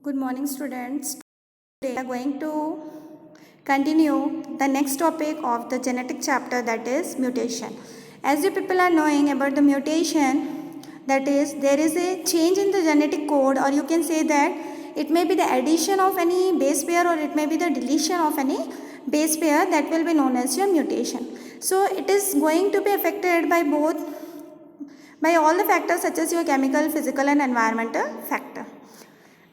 Good morning, students. Today we are going to continue the next topic of the genetic chapter, that is mutation. As you people are knowing about the mutation, that is there is a change in the genetic code, or you can say that it may be the addition of any base pair or it may be the deletion of any base pair, that will be known as your mutation. So it is going to be affected by all the factors such as your chemical, physical and environmental factor.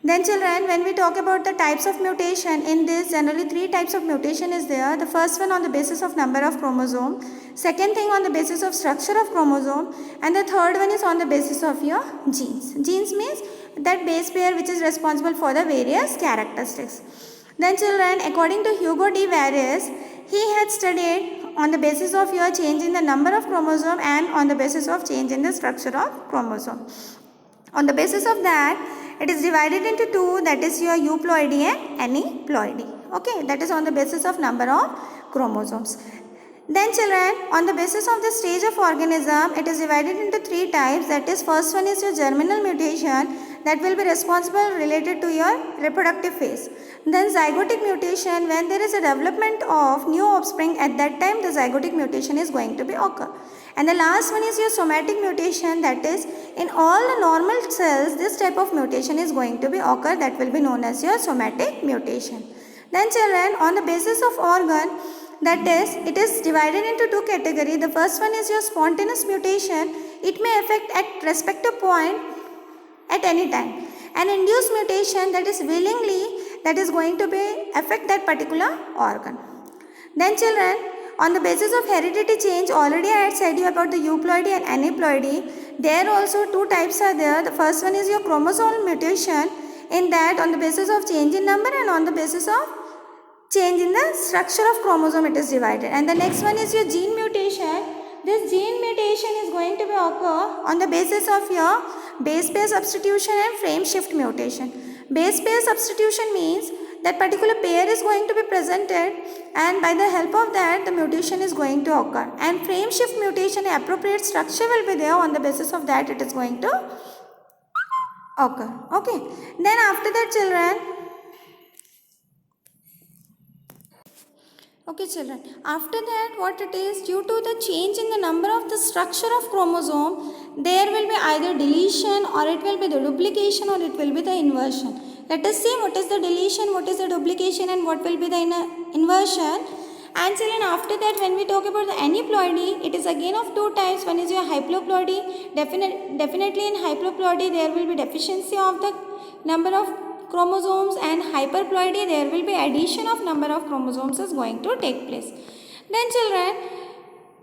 Then children, when we talk about the types of mutation, in this generally 3 types of mutation is there. The first one on the basis of number of chromosome, second thing on the basis of structure of chromosome, and the third one is on the basis of your genes. Genes means that base pair which is responsible for the various characteristics. Then children, according to Hugo de Vares, he had studied on the basis of your change in the number of chromosome and on the basis of change in the structure of chromosome. On the basis of that, it is divided into two, that is your euploidy and aneuploidy. Okay, that is on the basis of number of chromosomes. Then children, on the basis of the stage of organism, it is divided into 3 types. That is, first one is your germinal mutation, that will be responsible related to your reproductive phase. Then zygotic mutation, when there is a development of new offspring, at that time the zygotic mutation is going to be occur. And the last one is your somatic mutation, that is in all the normal cells this type of mutation is going to be occur, that will be known as your somatic mutation. Then children, on the basis of organ, that is it is divided into 2 categories. The first one is your spontaneous mutation. It may affect at respective point at any time. An induced mutation, that is willingly, that is going to be affect that particular organ. Then children, on the basis of heredity change, already I had said you about the euploidy and aneuploidy. There also 2 types are there. The first one is your chromosomal mutation. In that, on the basis of change in number and on the basis of change in the structure of chromosome, it is divided. And the next one is your gene mutation. This gene mutation is going to be occur on the basis of your base pair substitution and frame shift mutation. Base pair substitution means that particular pair is going to be presented, and by the help of that the mutation is going to occur. And frame shift mutation, appropriate structure will be there, on the basis of that it is going to occur. Okay. Then after that children, okay children, after that what it is, due to the change in the number of the structure of chromosome, there will be either deletion or it will be the duplication or it will be the inversion. Let us see what is the deletion, what is the duplication and what will be the inversion. And children, after that when we talk about the aneuploidy, it is again of 2 types. One is your haploploidy. Definitely in haploploidy there will be deficiency of the number of chromosomes, and hyperploidy there will be addition of number of chromosomes is going to take place. Then children,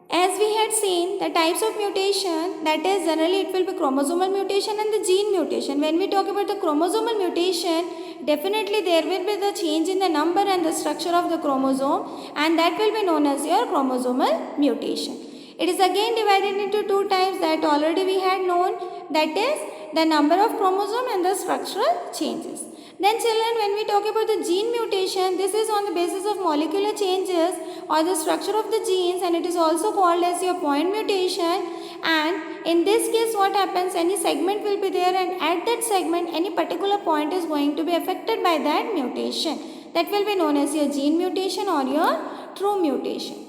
as we had seen the types of mutation, that is generally it will be chromosomal mutation and the gene mutation. When we talk about the chromosomal mutation, definitely there will be the change in the number and the structure of the chromosome, and that will be known as your chromosomal mutation. It is again divided into 2 types that already we had known, that is the number of chromosome and the structural changes. Then children, when we talk about the gene mutation, this is on the basis of molecular changes or the structure of the genes, and it is also called as your point mutation. And in this case what happens, any segment will be there, and at that segment any particular point is going to be affected by that mutation. That will be known as your gene mutation or your true mutation.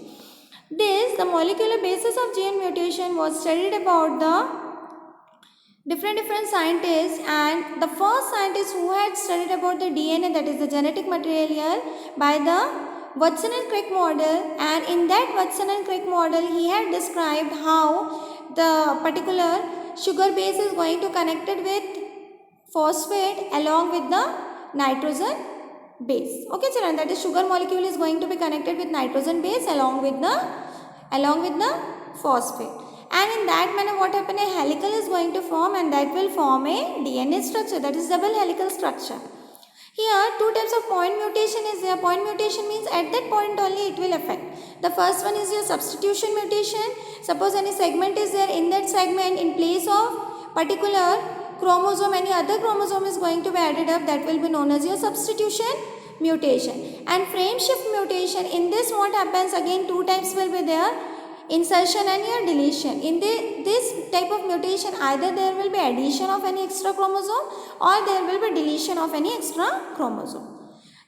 The molecular basis of gene mutation was studied about the different scientists, and the first scientist who had studied about the DNA, that is the genetic material, by the Watson and Crick model. And in that Watson and Crick model, he had described how the particular sugar base is going to connected with phosphate along with the nitrogen base. Okay children, that is sugar molecule is going to be connected with nitrogen base along with the phosphate. And in that manner what happens, a helical is going to form, and that will form a DNA structure, that is double helical structure. Here 2 types of point mutation is there. Point mutation means at that point only it will affect. The first one is your substitution mutation. Suppose any segment is there, in that segment in place of particular chromosome any other chromosome is going to be added up, that will be known as your substitution mutation. And frame shift mutation, in this what happens, again 2 types will be there. insertion and your deletion. In this type of mutation, either there will be addition of any extra chromosome or there will be deletion of any extra chromosome.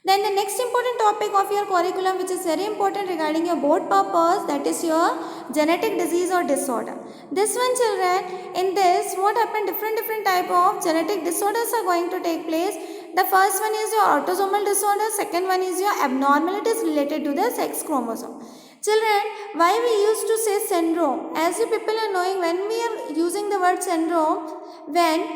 Then the next important topic of your curriculum, which is very important regarding your board purpose, that is your genetic disease or disorder. This one, children, in this what happened, different type of genetic disorders are going to take place. The first one is your autosomal disorder, second one is your abnormalities related to the sex chromosome. Children, why we used to say syndrome? As you people are knowing, when we are using the word syndrome, when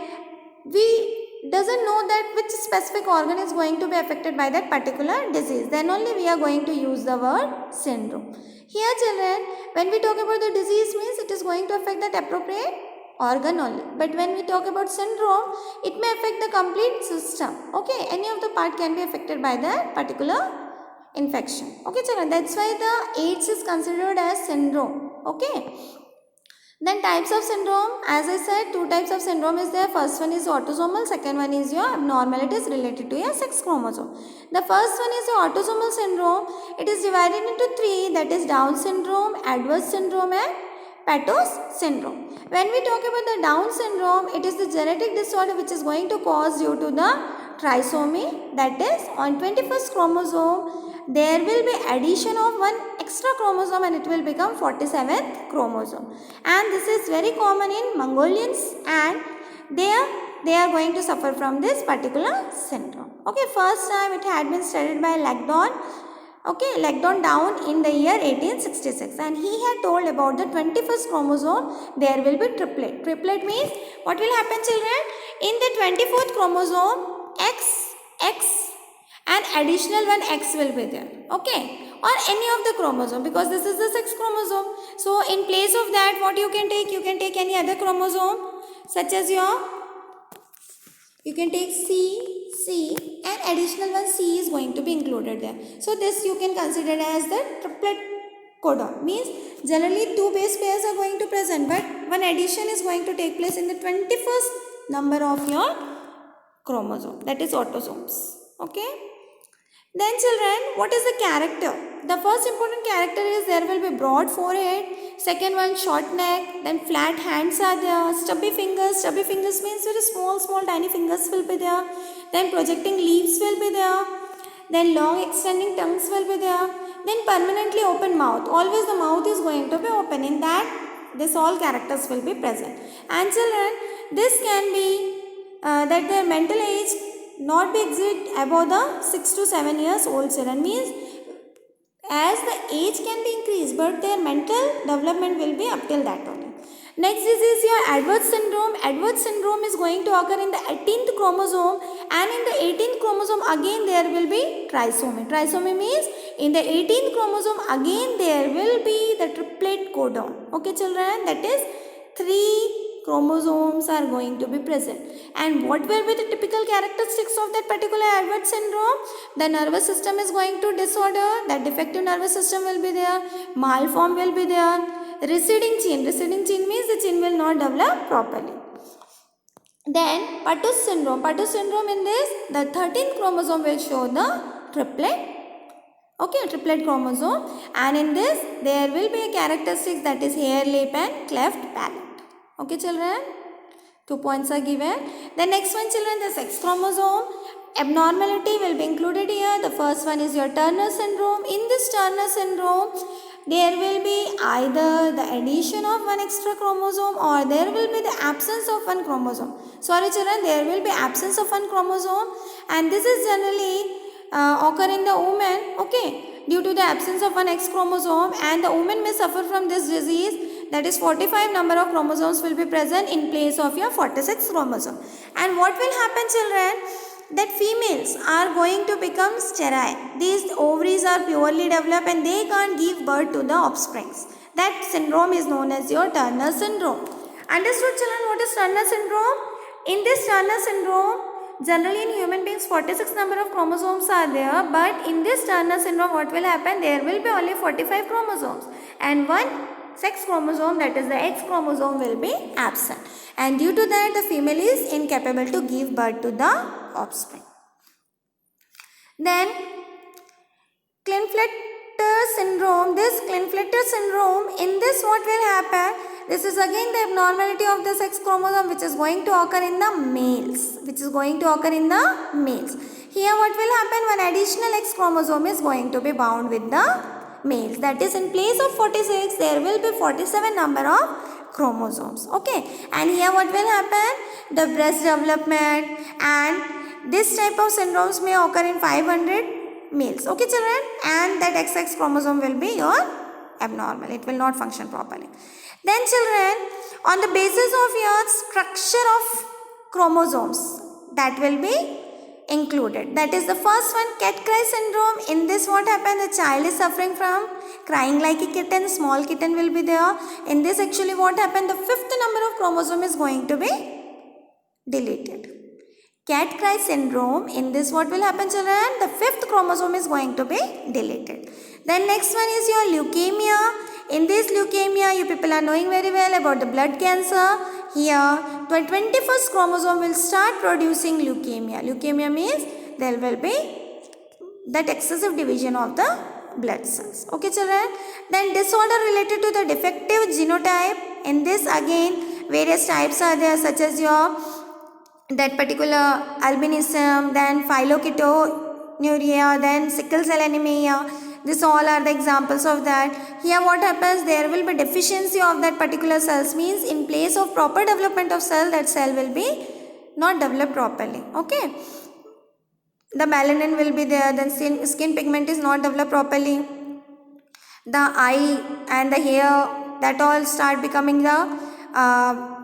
we doesn't know that which specific organ is going to be affected by that particular disease, then only we are going to use the word syndrome. Here, children, when we talk about the disease, means it is going to affect that appropriate organ only. But when we talk about syndrome, it may affect the complete system. Okay, any of the part can be affected by that particular infection. Okay, children, that's why the AIDS is considered as syndrome. Okay. Then types of syndrome, as I said, two types of syndrome is there. First one is autosomal, second one is your abnormalities related to your sex chromosome. The first one is your autosomal syndrome. It is divided into three, that is Down syndrome, Edwards syndrome and Patos syndrome. When we talk about the Down syndrome, it is the genetic disorder which is going to cause due to the trisomy, that is on 21st chromosome there will be addition of one extra chromosome and it will become 47th chromosome. And this is very common in Mongolians and they are going to suffer from this particular syndrome. Okay, first time it had been studied by Langdon. Okay, Langdon Down in the year 1866 and he had told about the 21st chromosome there will be triplet. Triplet means what will happen, children? In the 24th chromosome, X and additional one X will be there. Okay, or any of the chromosome, because this is the sex chromosome. So in place of that, what you can take any other chromosome such as you can take C and additional one C is going to be included there. So this you can consider as the triplet codon. Means generally two base pairs are going to present, but one addition is going to take place in the 21st number of your chromosome, that is autosomes. Okay. Then children, what is the character? The first important character is there will be broad forehead, second one short neck, then flat hands are there, stubby fingers means very small tiny fingers will be there, then projecting leaves will be there, then long extending tongues will be there, then permanently open mouth, always the mouth is going to be open, in that this all characters will be present. And children, this can be that their mental age not be exceed above the 6 to 7 years old children, means as the age can be increased but their mental development will be up till that only. Next is your Edwards syndrome. Edwards syndrome is going to occur in the 18th chromosome and in the 18th chromosome again there will be trisomy. Trisomy means in the 18th chromosome again there will be the triplet codon. Okay children, that is 3 chromosomes are going to be present. And what will be the typical characteristics of that particular Edwards syndrome? The nervous system is going to disorder, that defective nervous system will be there, malform will be there, receding chin means the chin will not develop properly. Then Patos syndrome in this, the 13th chromosome will show the triplet chromosome, and in this there will be a characteristics, that is hair, lip and cleft palate. Okay children, 2 points are given. The next one children, the sex chromosome abnormality will be included here. The first one is your Turner syndrome. In this Turner syndrome, there will be either the addition of one extra chromosome or there will be the absence of one chromosome. Sorry children, there will be absence of one chromosome, and this is generally occur in the woman, okay, due to the absence of one X chromosome, and the woman may suffer from this disease. That is 45 number of chromosomes will be present in place of your 46 chromosome. And what will happen children? That females are going to become sterile. These ovaries are purely developed and they can't give birth to the offsprings. That syndrome is known as your Turner syndrome. Understood children, what is Turner syndrome? In this Turner syndrome, generally in human beings 46 number of chromosomes are there, but in this Turner syndrome what will happen? There will be only 45 chromosomes and one sex chromosome, that is the X chromosome, will be absent, and due to that the female is incapable to give birth to the offspring. Then Klinefelter syndrome, this Klinefelter syndrome, in this what will happen? This is again the abnormality of the sex chromosome which is going to occur in the males. Here what will happen? One additional X chromosome is going to be bound with the males. That is, in place of 46, there will be 47 number of chromosomes. Okay. And here what will happen? The breast development, and this type of syndromes may occur in 500 males. Okay children. And that XX chromosome will be your abnormal. It will not function properly. Then children, on the basis of your structure of chromosomes, that will be included. That is the first one, cat-cry syndrome. In this what happens? The child is suffering from crying like a kitten. Small kitten will be there. In this actually what happened? The fifth number of chromosome is going to be deleted. Cat-cry syndrome. In this what will happen children? The fifth chromosome is going to be deleted. Then next one is your leukemia. In this leukemia, you people are knowing very well about the blood cancer. Here, the 21st chromosome will start producing leukemia. Leukemia means there will be that excessive division of the blood cells. Okay children. Then disorder related to the defective genotype. In this again, various types are there, such as your that particular albinism, then phyloketonuria, then sickle cell anemia. This all are the examples of that. Here what happens? There will be deficiency of that particular cells, means in place of proper development of cell, that cell will be not developed properly. Okay. The melanin will be there, then skin pigment is not developed properly. The eye and the hair, that all start becoming the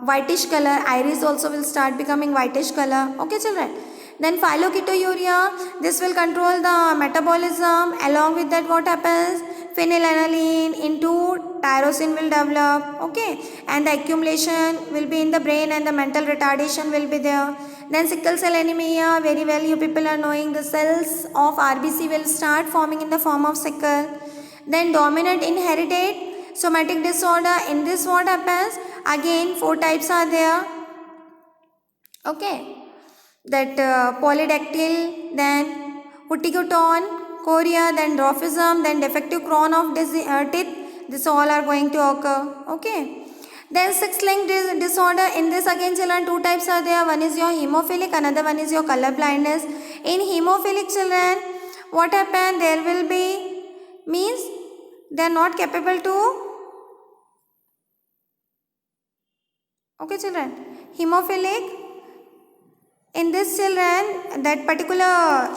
whitish color. Iris also will start becoming whitish color. Okay children. Then phyloketonuria, this will control the metabolism. Along with that what happens? Phenylalanine into tyrosine will develop. Okay. And the accumulation will be in the brain and the mental retardation will be there. Then sickle cell anemia, very well you people are knowing, the cells of RBC will start forming in the form of sickle. Then dominant inherited somatic disorder. In this what happens? Again 4 types are there. Okay. That polydactyl, then Huttigotton, chorea, then dwarfism, then defective crown of teeth. This all are going to occur. Okay. Then sex-linked disorder. In this again children 2 types are there. One is your hemophilic, another one is your color blindness. In hemophilic children, what happen? There will be, means they are not capable to. Okay children. Hemophilic. In this children, that particular,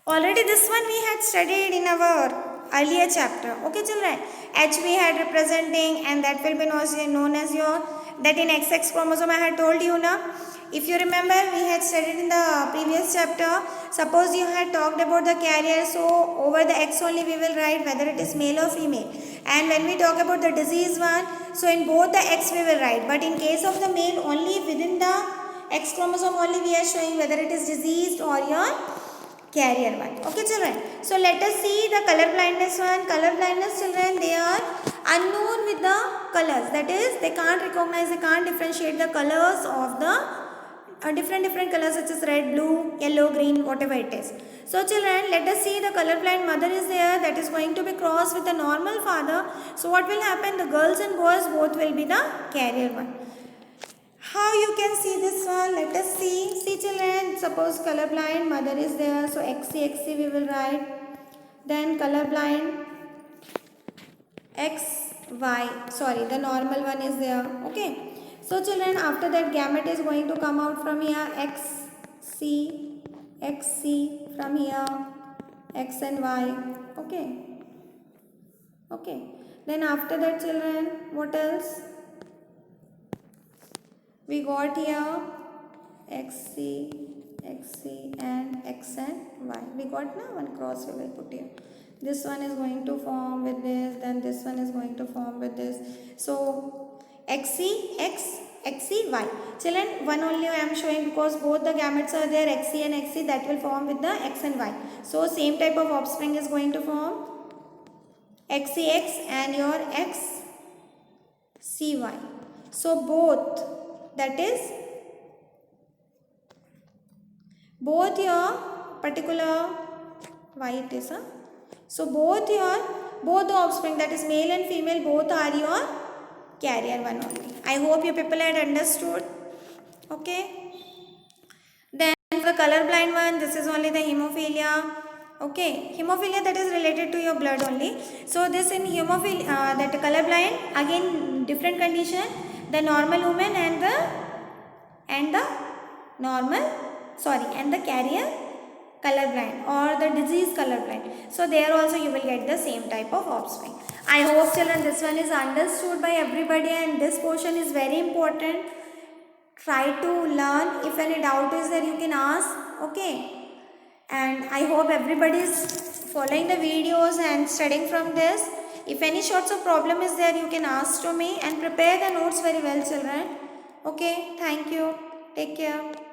already this one we had studied in our earlier chapter. Okay children, H we had representing, and that will be known as your, that in XX chromosome I had told you now. If you remember, we had studied in the previous chapter. Suppose you had talked about the carrier, so over the X only we will write whether it is male or female. And when we talk about the disease one, so in both the X we will write. But in case of the male, only within the X chromosome only we are showing whether it is diseased or your carrier one. Okay children. So let us see the color blindness one. Color blindness children, they are unknown with the colors. That is, they can't recognize, they can't differentiate the colors of the different colors such as red, blue, yellow, green, whatever it is. So children, let us see the colorblind mother is there, that is going to be crossed with a normal father. So what will happen? The girls and boys both will be the carrier one. How you can see this one? Let us see. See children, suppose colorblind mother is there. So XC we will write. Then colorblind XY. Sorry, the normal one is there. Okay. So children, after that gamete is going to come out from here, XC from here, X and Y. Okay. Okay. Then after that children, what else? We got here XC and X and Y. We got now one cross we will put here. This one is going to form with this, then this one is going to form with this. So XC, Y. Children, one only I am showing because both the gametes are there, XC and XC, that will form with the X and Y. So same type of offspring is going to form XCX and your XCY. So both, that is, both your particular, why it is a, so both the offspring, that is male and female, both are your carrier one only. I hope you people had understood. Okay, then for the color blind one, this is only the hemophilia. Okay, hemophilia, that is related to your blood only. So this in hemophilia, that color blind, again different condition, the normal woman and the normal, sorry, and the carrier color blind or the disease color blind. So there also you will get the same type of offspring. I hope children this one is understood by everybody, and this portion is very important. Try to learn. If any doubt is there, you can ask. Okay, and I hope everybody is following the videos and studying from this. If any sorts of problem is there, you can ask to me, and prepare the notes very well, children. Okay, thank you. Take care.